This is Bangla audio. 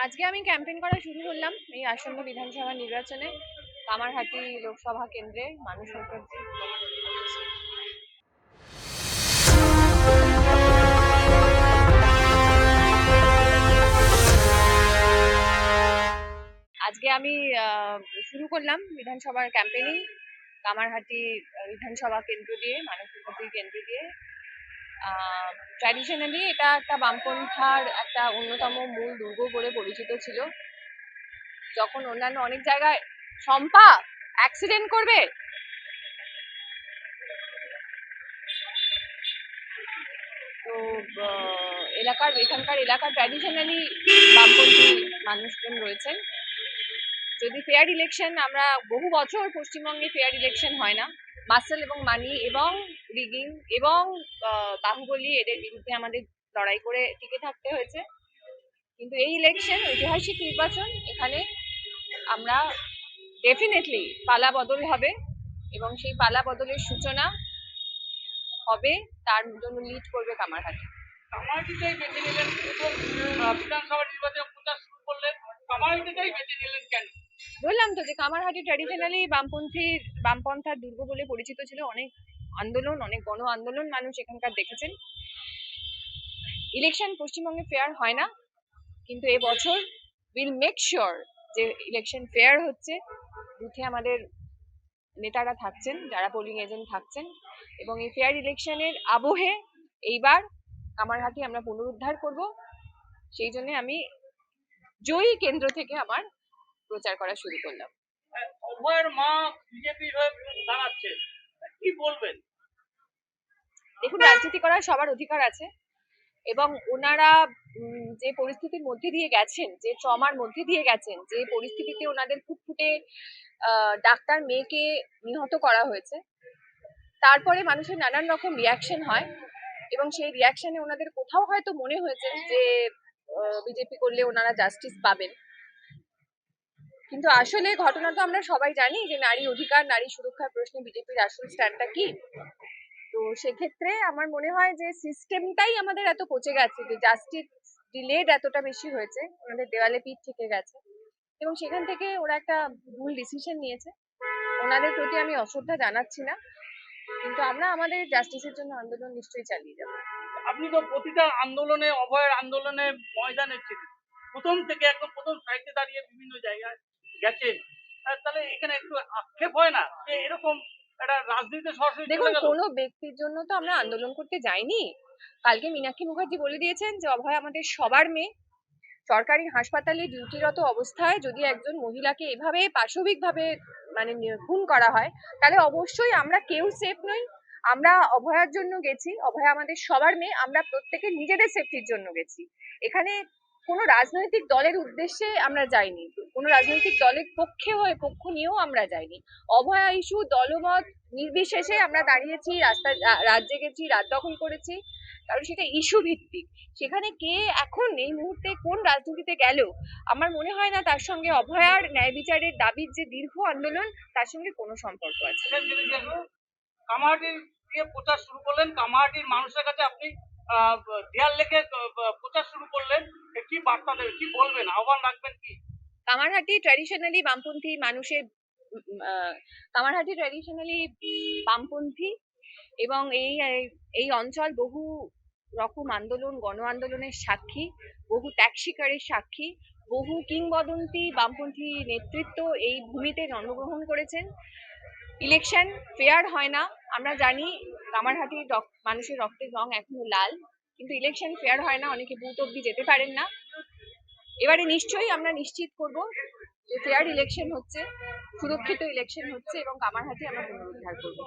আজকে আমি ক্যাম্পেইন করা শুরু করলাম এই আসন্ন বিধানসভা নির্বাচনে কামারহাটি লোকসভা কেন্দ্রে মানুষ মুখার্জি। আজকে আমি শুরু করলাম বিধানসভার ক্যাম্পেইনিং কামারহাটি বিধানসভা কেন্দ্র দিয়ে, মানুষ মুখার্জি কেন্দ্র দিয়ে। ট্র্যাডিশনালি এটা একটা বামপন্থার একটা অন্যতম মূল দুর্গ বলে পরিচিত ছিল। যখন অন্যান্য অনেক জায়গায় শম্পা অ্যাক্সিডেন্ট করবে, তো এখানকার এলাকার ট্র্যাডিশনালি বামপন্থী মানুষজন রয়েছেন। যদি ফেয়ার ইলেকশন, আমরা বহু বছর পশ্চিমবঙ্গে ফেয়ার ইলেকশন হয় না, মাসেল এবং মানি এবং রিগিং এবং বাহুবলী এদের বিরুদ্ধে আমাদের লড়াই করে টিকে থাকতে হয়েছে। কিন্তু এই ইলেকশন ঐতিহাসিক নির্বাচন, এখানে আমরা ডেফিনেটলি পালা বদল হবে এবং সেই পালা বদলের সূচনা হবে, তার জন্য লিড করবে কামারহাটি। কামারহাটিটাই বেছে নিলেন বিধানসভা নির্বাচনে প্রচার শুরু করলেন, কামারহাটিটাই বেছে নিলেন কেন? বললাম তো যে কামারহাটি ট্র্যাডিশনালি বামপন্থার দুর্গ বলে পরিচিত ছিল। অনেক আন্দোলন, অনেক গণ আন্দোলন মানুষ এখানকার দেখেছেন। ইলেকশন পশ্চিমবঙ্গে ফেয়ার হয় না, কিন্তু এবছর উইল মেক শিওর যে ইলেকশন ফেয়ার হচ্ছে। বুথে আমাদের নেতারা থাকছেন, যারা পোলিং এজেন্ট থাকছেন, এবং এই ফেয়ার ইলেকশনের আবহে এইবার কামারহাটি আমরা পুনরুদ্ধার করব। সেই জন্য আমি জয়ী কেন্দ্র থেকে আমার প্রচার করা শুরু করলাম। অভয়ের মা বিজেপির হয়ে দাঁড়াচ্ছে, কি বলবেন? দেখুন, রাজনীতি করার সবার অধিকার আছে এবং ওনারা যে পরিস্থিতির মধ্যে দিয়ে গেছেন, যে ট্রমার মধ্যে দিয়ে গেছেন, যে পরিস্থিতিতে ওনাদের ফুটফুটে ডাক্তার মেয়েকে নিহত করা হয়েছে, তারপরে মানুষের নানান রকম রিয়াকশন হয় এবং সেই রিয়াকশনে ওনাদের কোথাও হয়তো মনে হয়েছে যে বিজেপি করলে ওনারা জাস্টিস পাবেন। কিন্তু আসলে ঘটনা তো আমরা সবাই জানি যে নারী অধিকার, নারী সুরক্ষার প্রশ্নে বিজেপির আসল স্ট্যান্ডটা কি। তো সেক্ষেত্রে আমার মনে হয় যে সিস্টেমটাই আমাদের এত পচে গেছে, যে জাস্টিস ডিলেড এতটা বেশি হয়েছে, ওনাদের দেওয়ালে পিঠ থেকে গেছে এবং সেখান থেকে ওরা একটা ভুল ডিসিশন নিয়েছে। ওনাদের প্রতি আমি অশ্রদ্ধা জানাচ্ছি না, কিন্তু আমরা আমাদের জাস্টিসের জন্য আন্দোলন নিশ্চয়ই চালিয়ে যাবো। আপনি তো প্রতিটা আন্দোলনে, অভয়ের আন্দোলনে ময়দানে ছিলেন, প্রথম থেকে একদম প্রথম সাইডে দাঁড়িয়ে বিভিন্ন জায়গায় গেছেন, তাহলে এখানে একটু আক্ষেপ হয় না যে এরকম একটা রাজনীতিতে সরাসরি? দেখুন, কোনো ব্যক্তির জন্য তো আমরা আন্দোলন করতে যাইনি। কালকে মীনাক্ষী মুখার্জি বলে দিয়েছেন যে অভয় আমাদের সবার মেয়ে। সরকারি হাসপাতালে ডিউটিরত অবস্থায় যদি একজন মহিলাকে এভাবে পাশবিকভাবে মানে খুন করা হয়, তাহলে অবশ্যই আমরা কেউ সেফ নই। আমরা অভয়ার জন্য গেছি, অভয়া আমাদের সবার মেয়ে, আমরা প্রত্যেকে নিজেদের সেফটির জন্য গেছি। এখানে কোনো রাজনৈতিক দলের উদ্দেশ্যে আমরা যাইনি, কোনো রাজনৈতিক দলের পক্ষ নিয়েও আমরা যাইনি। অভয়া ইস্যু দলমত নির্বিশেষে আমরা দাঁড়িয়েছি, রাত জেগেছি, রাত দখল করেছি, কারণ সেটা ইস্যু ভিত্তিক। সেখানে কে এখন এই মুহূর্তে কোন রাজনীতিতে গেল, আমার মনে হয় না তার সঙ্গে অভয়ার ন্যায় বিচারের দাবির যে দীর্ঘ আন্দোলন, তার সঙ্গে কোনো সম্পর্ক আছে। কামারহাটির দিয়ে প্রচার শুরু করলেন, কামারহাটির মানুষের কাছে আপনি দেয়াল লেখে প্রচার শুরু করলেন, কি বার্তা দেবেন, কি বলবেন, আহ্বান রাখবেন কি? কামারহাটি ট্র্যাডিশনালি বামপন্থী মানুষের, কামারহাটি ট্র্যাডিশনালি বামপন্থী এবং এই অঞ্চল বহু রকম আন্দোলন, গণ আন্দোলনের সাক্ষী, বহু ত্যাগ শিকারের সাক্ষী, বহু কিংবদন্তি বামপন্থী নেতৃত্ব এই ভূমিতে জন্মগ্রহণ করেছেন। ইলেকশন ফেয়ার হয় না, আমরা জানি। কামারহাটির মানুষের রক্তের রং এখনো লাল, কিন্তু ইলেকশন ফেয়ার হয় না, অনেকে বুথ অব্দি যেতে পারেন না। এবারে নিশ্চয়ই আমরা নিশ্চিত করব যে ফেয়ার ইলেকশন হচ্ছে, সুরক্ষিত ইলেকশন হচ্ছে এবং কামারহাটি আমরা পুনরুদ্ধার করবো।